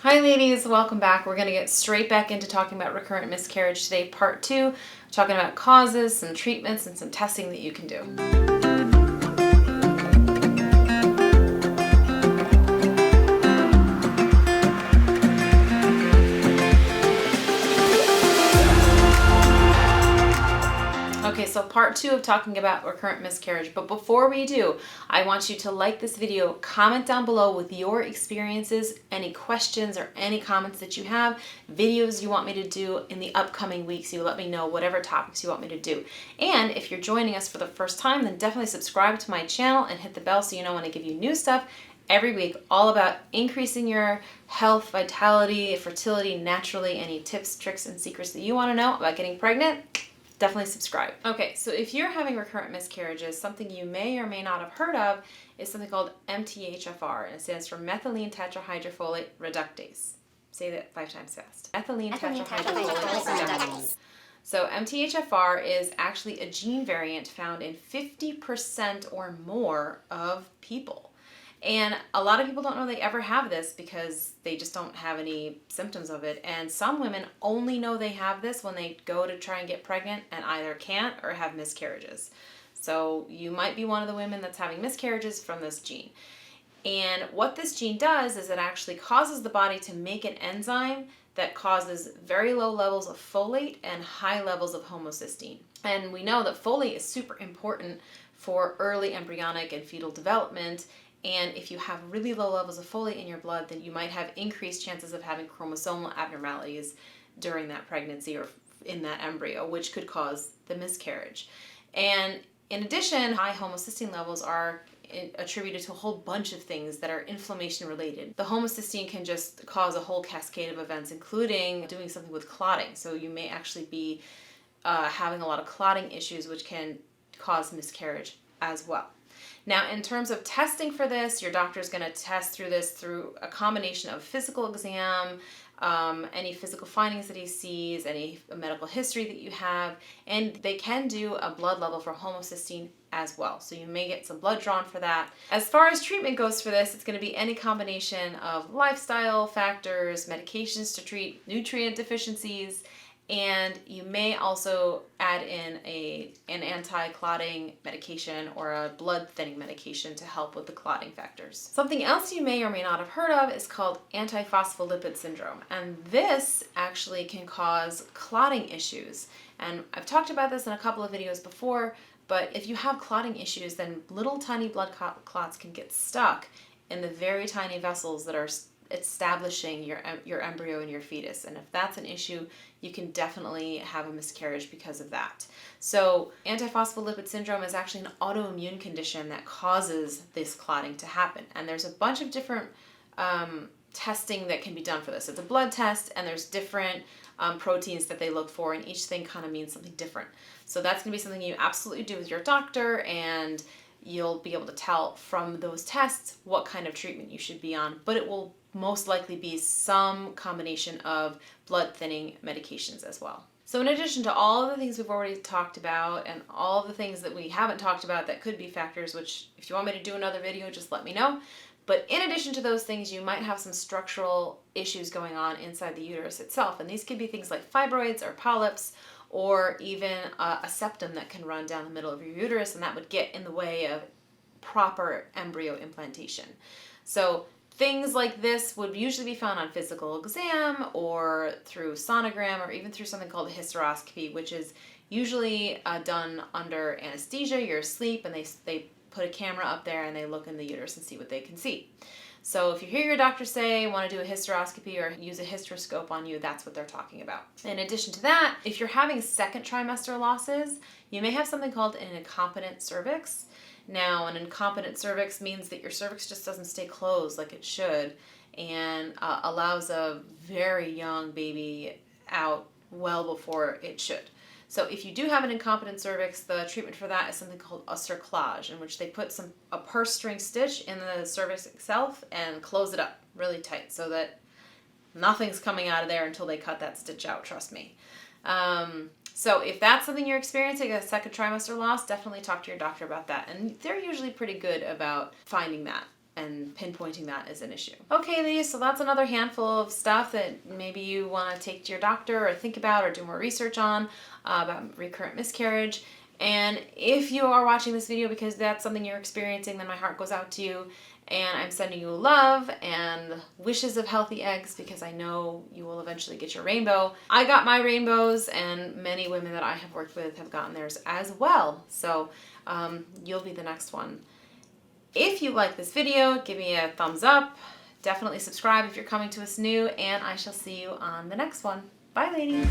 Hi ladies, welcome back. We're going to get straight back into talking about recurrent miscarriage today, part 2, talking about causes, some treatments, and some testing that you can do. Okay, so part 2 of talking about recurrent miscarriage. But before we do, I want you to like this video, comment down below with your experiences, any questions or any comments that you have, videos you want me to do in the upcoming weeks. You let me know whatever topics you want me to do. And if you're joining us for the first time, then definitely subscribe to my channel and hit the bell so you know when I give you new stuff every week, all about increasing your health, vitality, fertility naturally. Any tips, tricks, and secrets that you want to know about getting pregnant, definitely subscribe. Okay, so if you're having recurrent miscarriages, something you may or may not have heard of is something called MTHFR, and it stands for methylene tetrahydrofolate reductase. Say that 5 times fast. Methylene tetrahydrofolate reductase. So MTHFR is actually a gene variant found in 50% or more of people. And a lot of people don't know they ever have this because they just don't have any symptoms of it. And some women only know they have this when they go to try and get pregnant and either can't or have miscarriages. So you might be one of the women that's having miscarriages from this gene. And what this gene does is it actually causes the body to make an enzyme that causes very low levels of folate and high levels of homocysteine. And we know that folate is super important for early embryonic and fetal development. And if you have really low levels of folate in your blood, then you might have increased chances of having chromosomal abnormalities during that pregnancy or in that embryo, which could cause the miscarriage. And in addition, high homocysteine levels are attributed to a whole bunch of things that are inflammation related. The homocysteine can just cause a whole cascade of events, including doing something with clotting. So you may actually be having a lot of clotting issues, which can cause miscarriage as well. Now, in terms of testing for this, your doctor is going to test through this through a combination of physical exam, any physical findings that he sees, any medical history that you have, and they can do a blood level for homocysteine as well. So you may get some blood drawn for that. As far as treatment goes for this, it's going to be any combination of lifestyle factors, medications to treat nutrient deficiencies, and you may also add in an anti-clotting medication or a blood thinning medication to help with the clotting factors. Something else you may or may not have heard of is called antiphospholipid syndrome. And this actually can cause clotting issues. And I've talked about this in a couple of videos before, but if you have clotting issues, then little tiny blood clots can get stuck in the very tiny vessels that are establishing your embryo and your fetus. And if that's an issue, you can definitely have a miscarriage because of that. So antiphospholipid syndrome is actually an autoimmune condition that causes this clotting to happen. And there's a bunch of different testing that can be done for this. It's a blood test, and there's different proteins that they look for, and each thing kind of means something different. So that's going to be something you absolutely do with your doctor, and you'll be able to tell from those tests what kind of treatment you should be on, but it will most likely be some combination of blood thinning medications as well. So in addition to all of the things we've already talked about and all of the things that we haven't talked about that could be factors, which if you want me to do another video, just let me know. But in addition to those things, you might have some structural issues going on inside the uterus itself. And these could be things like fibroids or polyps, or even a septum that can run down the middle of your uterus, and that would get in the way of proper embryo implantation. So things like this would usually be found on physical exam or through sonogram or even through something called a hysteroscopy, which is usually done under anesthesia. You're asleep, and they put a camera up there and they look in the uterus and see what they can see. So if you hear your doctor say want to do a hysteroscopy or use a hysteroscope on you, that's what they're talking about. In addition to that, if you're having second trimester losses, you may have something called an incompetent cervix. Now, an incompetent cervix means that your cervix just doesn't stay closed like it should, and allows a very young baby out well before it should. So if you do have an incompetent cervix, the treatment for that is something called a cerclage, in which they put a purse string stitch in the cervix itself and close it up really tight so that nothing's coming out of there until they cut that stitch out, trust me. So if that's something you're experiencing, a second trimester loss, definitely talk to your doctor about that. And they're usually pretty good about finding that and pinpointing that as an issue. Okay, ladies, so that's another handful of stuff that maybe you want to take to your doctor or think about or do more research on about recurrent miscarriage. And if you are watching this video because that's something you're experiencing, then my heart goes out to you. And I'm sending you love and wishes of healthy eggs because I know you will eventually get your rainbow. I got my rainbows, and many women that I have worked with have gotten theirs as well. So you'll be the next one. If you like this video, give me a thumbs up. Definitely subscribe if you're coming to us new, and I shall see you on the next one. Bye, ladies.